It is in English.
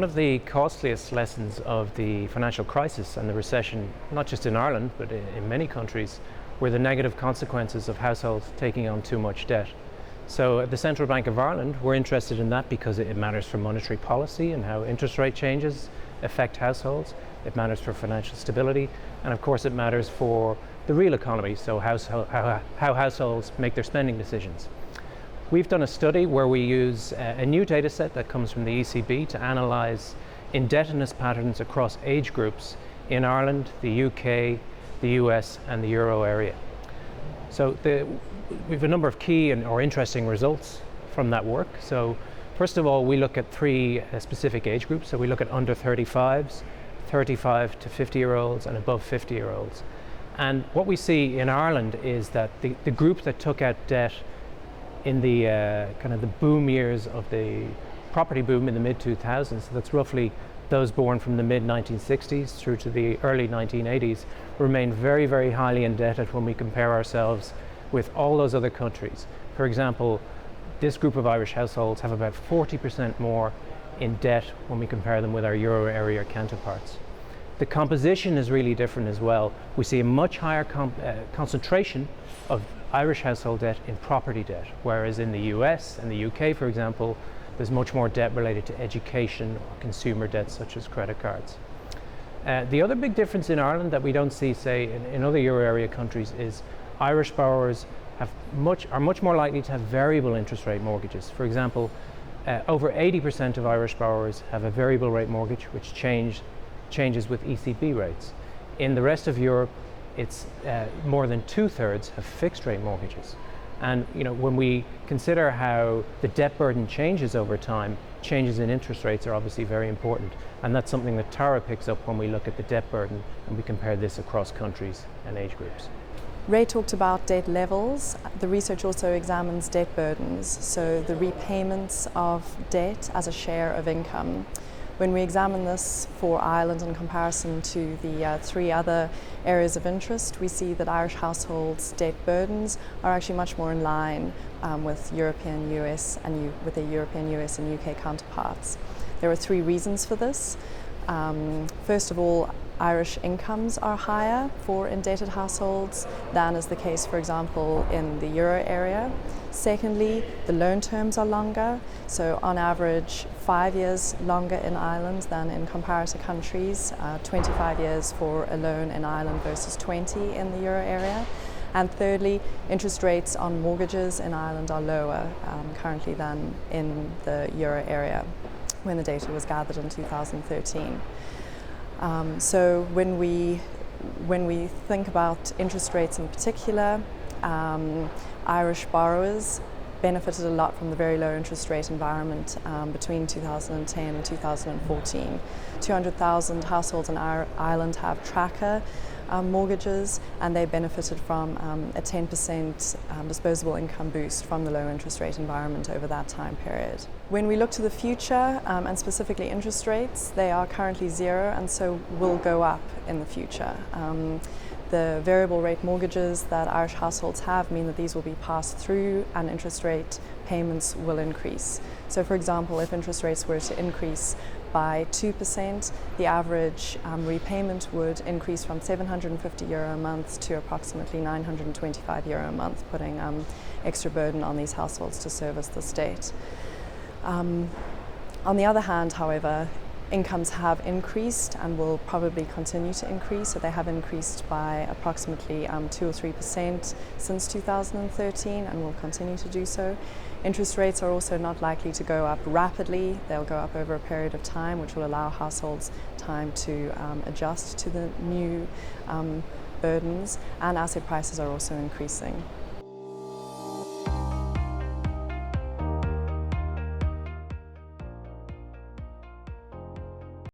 one of the costliest lessons of the financial crisis and the recession, not just in Ireland, but in many countries, were the negative consequences of households taking on too much debt. So at the Central Bank of Ireland, we're interested in that because it matters for monetary policy and how interest rate changes affect households. It matters for financial stability, and of course it matters for the real economy, so how households make their spending decisions. We've done a study where we use a new data set that comes from the ECB to analyse indebtedness patterns across age groups in Ireland, the UK, the US and the Euro area. So we have a number of key or interesting results from that work. So first of all, we look at three specific age groups. So we look at under 35s, 35 to 50-year-olds and above 50-year-olds. And what we see in Ireland is that the group that took out debt in the kind of the boom years of the property boom in the mid-2000s, so that's roughly those born from the mid-1960s through to the early 1980s, remain very, very highly indebted when we compare ourselves with all those other countries. For example, this group of Irish households have about 40% more in debt when we compare them with our Euro area counterparts. The composition is really different as well. We see a much higher concentration of Irish household debt in property debt, whereas in the US and the UK, for example, there's much more debt related to education or consumer debt such as credit cards. The other big difference in Ireland that we don't see, say, in other Euro area countries is Irish borrowers are much more likely to have variable interest rate mortgages. For example, over 80% of Irish borrowers have a variable rate mortgage which changes with ECB rates. In the rest of Europe, it's more than 2/3 have fixed rate mortgages. And when we consider how the debt burden changes over time, changes in interest rates are obviously very important. And that's something that Tara picks up when we look at the debt burden and we compare this across countries and age groups. Ray talked about debt levels. The research also examines debt burdens, so the repayments of debt as a share of income. When we examine this for Ireland in comparison to the three other areas of interest, we see that Irish households' debt burdens are actually much more in line with European, US and UK counterparts. There are three reasons for this. First of all, Irish incomes are higher for indebted households than is the case, for example, in the Euro area. Secondly, the loan terms are longer, so on average 5 years longer in Ireland than in comparator countries, 25 years for a loan in Ireland versus 20 in the Euro area. And thirdly, interest rates on mortgages in Ireland are lower currently than in the Euro area when the data was gathered in 2013. So when we think about interest rates in particular, Irish borrowers benefited a lot from the very low interest rate environment between 2010 and 2014. 200,000 households in Ireland have tracker mortgages, and they benefited from a 10% disposable income boost from the low interest rate environment over that time period. When we look to the future, and specifically interest rates, they are currently zero and so will go up in the future. The variable rate mortgages that Irish households have mean that these will be passed through and interest rate payments will increase. So for example, if interest rates were to increase by 2%, the average repayment would increase from €750 a month to approximately €925 a month, putting extra burden on these households to service this debt. On the other hand, however, incomes have increased and will probably continue to increase. So they have increased by approximately 2 or 3% since 2013 and will continue to do so. Interest rates are also not likely to go up rapidly. They'll go up over a period of time, which will allow households time to adjust to the new burdens, and asset prices are also increasing.